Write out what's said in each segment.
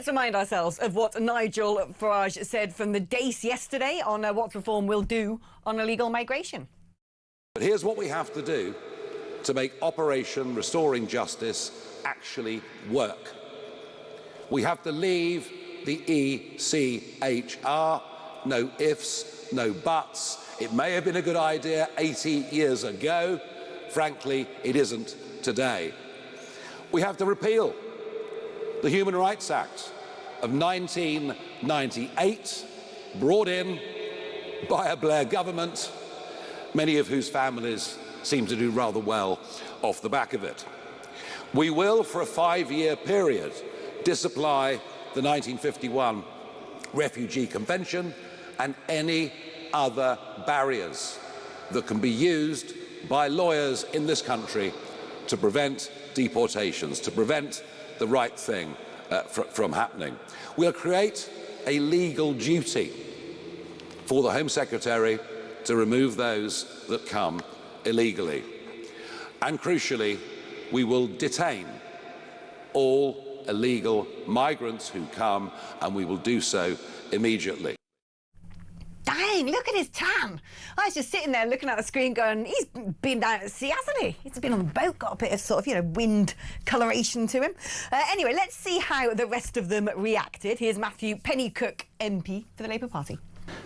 Let's remind ourselves of what Nigel Farage said from the Dace yesterday on what reform will do on illegal migration. But here's what we have to do to make Operation Restoring Justice actually work. We have to leave the ECHR. No ifs, no buts. It may have been a good idea 80 years ago. Frankly, it isn't today. We have to repeal the Human Rights Act of 1998, brought in by a Blair government, many of whose families seem to do rather well off the back of it. We will, for a 5-year period, disapply the 1951 Refugee Convention and any other barriers that can be used by lawyers in this country to prevent deportations, to prevent the right thing from happening. We'll create a legal duty for the Home Secretary to remove those that come illegally. And crucially, we will detain all illegal migrants who come, and we will do so immediately. Dang, look at his tan. I was just sitting there looking at the screen going, he's been down at sea, hasn't he? He's been on the boat, got a bit of sort of, wind coloration to him. Anyway, let's see how the rest of them reacted. Here's Matthew Pennycook, MP for the Labour Party.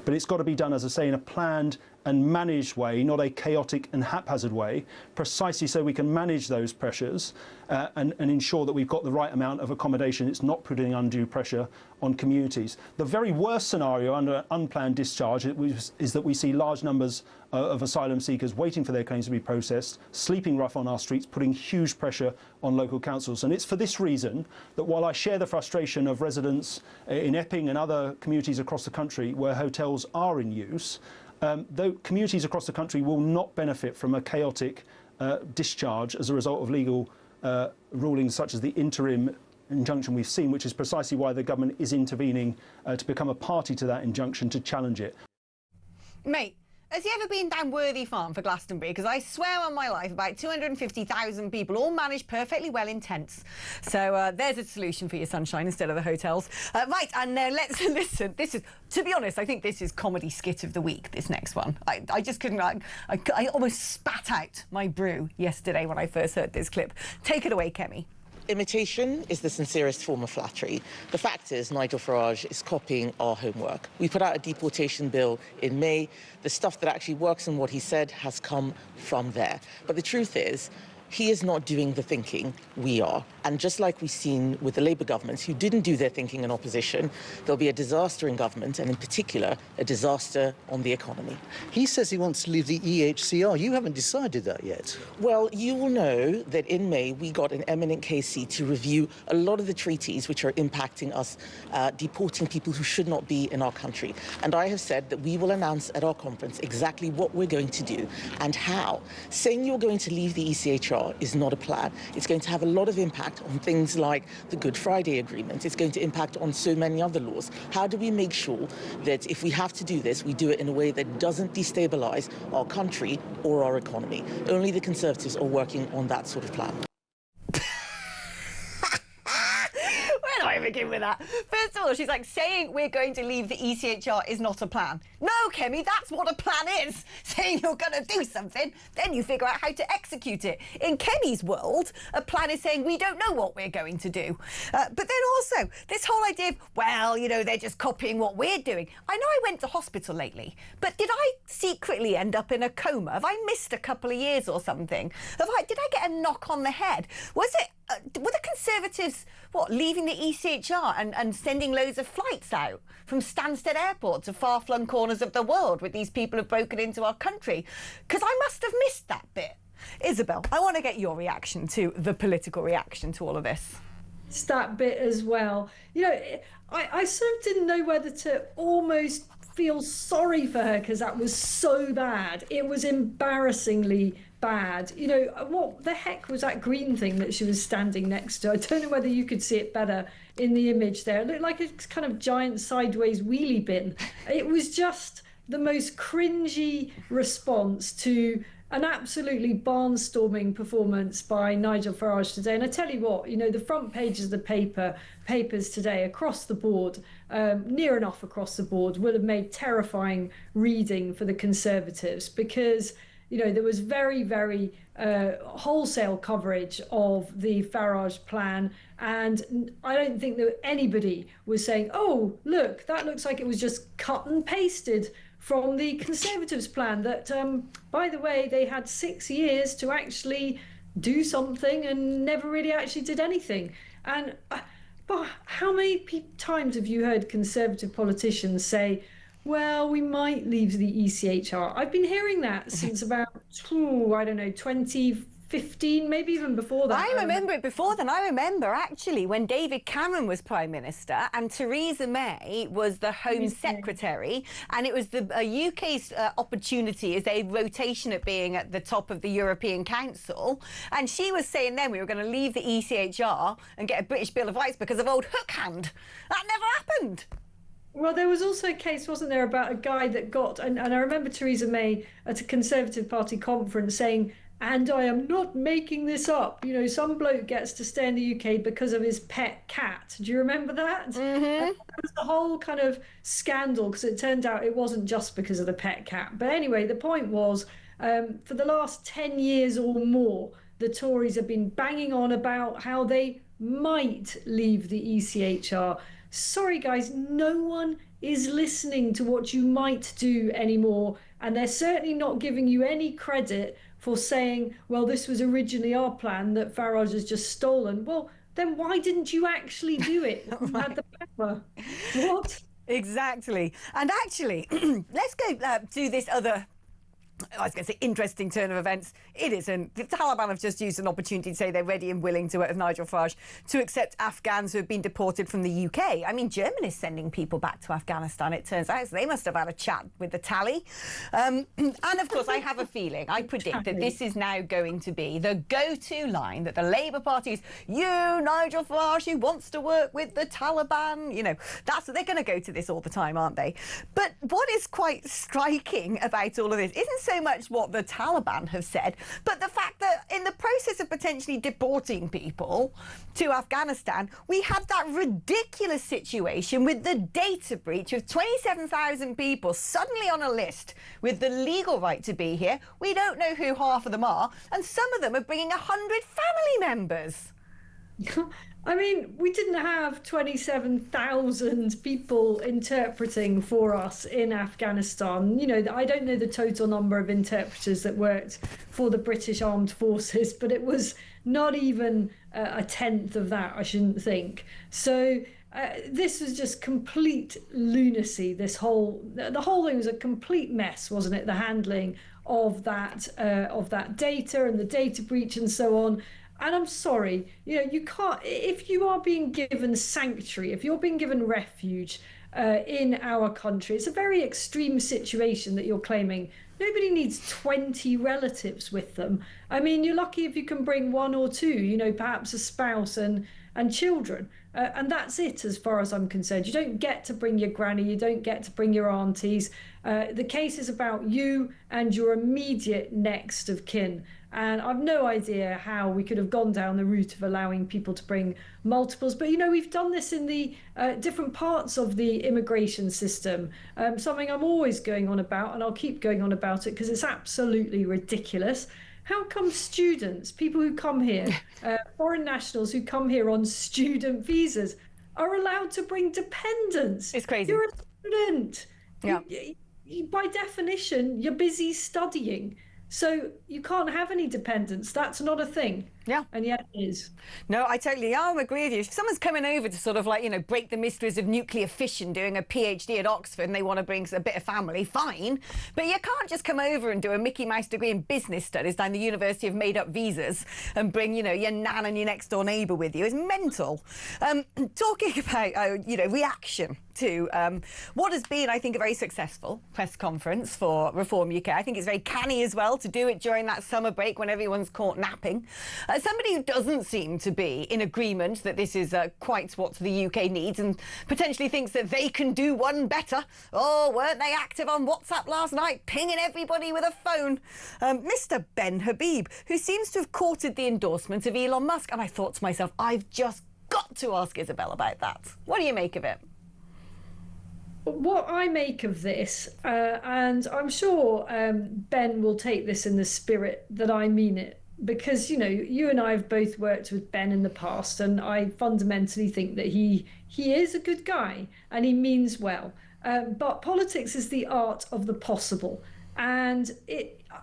But it's got to be done, as I say, in a planned and managed way, not a chaotic and haphazard way, precisely so we can manage those pressures and ensure that we've got the right amount of accommodation. It's not putting undue pressure on communities. The very worst scenario under unplanned discharge is that we see large numbers of asylum seekers waiting for their claims to be processed, sleeping rough on our streets, putting huge pressure on local councils. And it's for this reason that while I share the frustration of residents in Epping and other communities across the country where hotels are in use, though communities across the country will not benefit from a chaotic discharge as a result of legal rulings such as the interim injunction we've seen, which is precisely why the government is intervening to become a party to that injunction to challenge it. Mate, has he ever been down Worthy Farm for Glastonbury? Because I swear on my life, about 250,000 people, all managed perfectly well in tents. So there's a solution for your sunshine instead of the hotels. Right, and let's listen. This is, to be honest, I think this is comedy skit of the week, this next one. I just couldn't, I almost spat out my brew yesterday when I first heard this clip. Take it away, Kemi. Imitation is the sincerest form of flattery. The fact is, Nigel Farage is copying our homework. We put out a deportation bill in May. The stuff that actually works and what he said has come from there. But the truth is, he is not doing the thinking, we are. And just like we've seen with the Labour governments who didn't do their thinking in opposition, there'll be a disaster in government, and in particular, a disaster on the economy. He says he wants to leave the EHCR. You haven't decided that yet. Well, you will know that in May, we got an eminent KC to review a lot of the treaties which are impacting us, deporting people who should not be in our country. And I have said that we will announce at our conference exactly what we're going to do and how. Saying you're going to leave the ECHR is not a plan. It's going to have a lot of impact on things like the Good Friday Agreement. It's going to impact on so many other laws. How do we make sure that if we have to do this, we do it in a way that doesn't destabilise our country or our economy? Only the Conservatives are working on that sort of plan. Where do I begin with that? First of all, she's like, saying we're going to leave the ECHR is not a plan. No, Kemi, that's what a plan is. Saying you're going to do something, then you figure out how to execute it. In Kemi's world, a plan is saying we don't know what we're going to do. But then also, this whole idea of, well, they're just copying what we're doing. I know I went to hospital lately, but did I secretly end up in a coma? Have I missed a couple of years or something? Did I get a knock on the head? Was it... were the Conservatives, leaving the ECHR and sending loads of flights out from Stansted Airport to far-flung corners of the world with these people who've broken into our country? Because I must have missed that bit. Isabel, I want to get your reaction to the political reaction to all of this. It's that bit as well. I sort of didn't know whether to almost feel sorry for her because that was so bad. It was embarrassingly bad. What the heck was that green thing that she was standing next to? I don't know whether you could see it better in the image there. It looked like a kind of giant sideways wheelie bin. It was just the most cringy response to an absolutely barnstorming performance by Nigel Farage today. And I tell you what, you know, the front pages of the papers today across the board, near enough across the board, will have made terrifying reading for the Conservatives, because, you know, there was very, very wholesale coverage of the Farage plan. And I don't think that anybody was saying, oh, look, that looks like it was just cut and pasted from the Conservatives' plan that, by the way, they had 6 years to actually do something and never really actually did anything. And but how many times have you heard Conservative politicians say, well, we might leave the ECHR? I've been hearing that since about, I don't know, 2015, maybe even before that. I remember it before then. I remember actually when David Cameron was Prime Minister and Theresa May was the Home Secretary, and it was the UK's opportunity as a rotation at being at the top of the European Council. And she was saying then we were going to leave the ECHR and get a British Bill of Rights because of old Hook Hand. That never happened. Well, there was also a case, wasn't there, about a guy that got, and I remember Theresa May at a Conservative Party conference saying, and I am not making this up, you know, some bloke gets to stay in the UK because of his pet cat. Do you remember that? Mm-hmm. That was the whole kind of scandal, because it turned out it wasn't just because of the pet cat. But anyway, the point was, for the last 10 years or more, the Tories have been banging on about how they might leave the ECHR. Sorry, guys, no one is listening to what you might do anymore. And they're certainly not giving you any credit for saying, well, this was originally our plan that Farage has just stolen. Well, then why didn't you actually do it? You had the power. What? Exactly. And actually, let's go to this other, I was going to say interesting turn of events. It isn't. The Taliban have just used an opportunity to say they're ready and willing to work with Nigel Farage to accept Afghans who have been deported from the UK. I mean, Germany's sending people back to Afghanistan, it turns out. So they must have had a chat with the tally. And of course, I have a feeling, I predict that this is now going to be the go-to line that the Labour Party is, you, Nigel Farage, who wants to work with the Taliban. You know, that's they're going to go to this all the time, aren't they? But what is quite striking about all of this isn't so much what the Taliban have said, but the fact that in the process of potentially deporting people to Afghanistan, we had that ridiculous situation with the data breach of 27,000 people suddenly on a list with the legal right to be here. We don't know who half of them are, and some of them are bringing 100 family members. I mean, we didn't have 27,000 people interpreting for us in Afghanistan. You know, I don't know the total number of interpreters that worked for the British Armed Forces, but it was not even a tenth of that, I shouldn't think. So this was just complete lunacy. The whole thing was a complete mess, wasn't it? The handling of that data and the data breach and so on. And I'm sorry, you know, you can't, if you are being given sanctuary, if you're being given refuge in our country, it's a very extreme situation that you're claiming. Nobody needs 20 relatives with them. I mean, you're lucky if you can bring one or two, you know, perhaps a spouse and children. And that's it as far as I'm concerned. You don't get to bring your granny, you don't get to bring your aunties. The case is about you and your immediate next of kin. And I've no idea how we could have gone down the route of allowing people to bring multiples. But, you know, we've done this in the different parts of the immigration system, something I'm always going on about, and I'll keep going on about it because it's absolutely ridiculous. How come students, people who come here, foreign nationals who come here on student visas, are allowed to bring dependents? It's crazy. You're a student. Yeah. By definition, you're busy studying. So you can't have any dependents. That's not a thing. Yeah. And yet it is. No, I totally agree with you. If someone's coming over to sort of like, you know, break the mysteries of nuclear fission, doing a PhD at Oxford, and they want to bring a bit of family, fine. But you can't just come over and do a Mickey Mouse degree in business studies down the University of Made Up Visas and bring, you know, your nan and your next door neighbour with you. It's mental. Talking about, you know, reaction to what has been, I think, a very successful press conference for Reform UK. I think it's very canny as well to do it during that summer break when everyone's caught napping. As somebody who doesn't seem to be in agreement that this is quite what the UK needs and potentially thinks that they can do one better, oh, weren't they active on WhatsApp last night, pinging everybody with a phone? Mr. Ben Habib, who seems to have courted the endorsement of Elon Musk. And I thought to myself, I've just got to ask Isabel about that. What do you make of it? What I make of this, and I'm sure Ben will take this in the spirit that I mean it, because, you know, you and I have both worked with Ben in the past, and I fundamentally think that he is a good guy and he means well. But politics is the art of the possible. And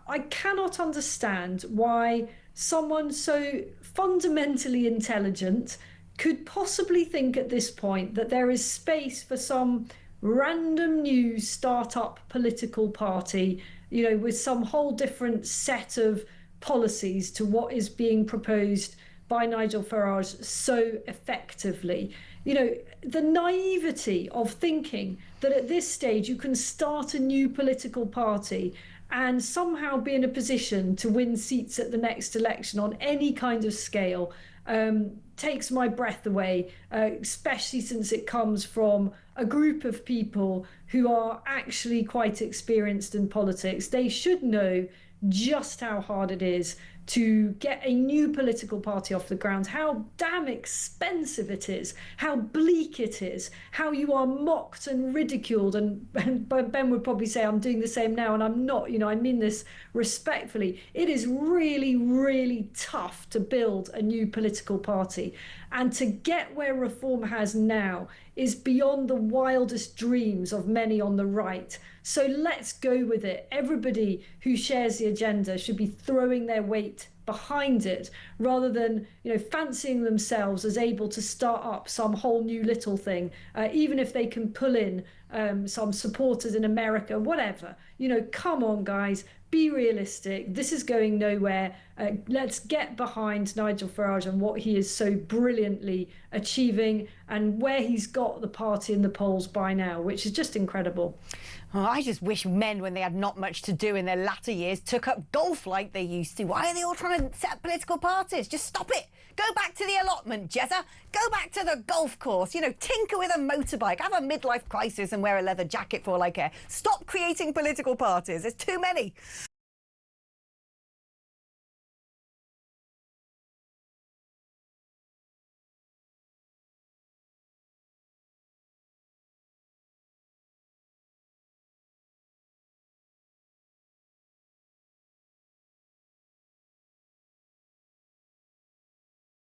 I cannot understand why someone so fundamentally intelligent could possibly think at this point that there is space for some random new start-up political party, you know, with some whole different set of policies to what is being proposed by Nigel Farage so effectively. You know, the naivety of thinking that at this stage you can start a new political party and somehow be in a position to win seats at the next election on any kind of scale takes my breath away, especially since it comes from a group of people who are actually quite experienced in politics. They should know just how hard it is to get a new political party off the ground, how damn expensive it is, how bleak it is, how you are mocked and ridiculed. And Ben would probably say I'm doing the same now, and I'm not, you know, I mean this respectfully. It is really, really tough to build a new political party. And to get where Reform has now is beyond the wildest dreams of many on the right. So let's go with it. Everybody who shares the agenda should be throwing their weight behind it, rather than, you know, fancying themselves as able to start up some whole new little thing, even if they can pull in some supporters in America, whatever. You know, come on, guys, be realistic. This is going nowhere. Let's get behind Nigel Farage and what he is so brilliantly achieving and where he's got the party in the polls by now, which is just incredible. Oh, I just wish men, when they had not much to do in their latter years, took up golf like they used to. Why are they all trying to set up political parties? Just stop it. Go back to the allotment, Jezza. Go back to the golf course. You know, tinker with a motorbike. Have a midlife crisis and wear a leather jacket for all I care. Stop creating political parties. There's too many.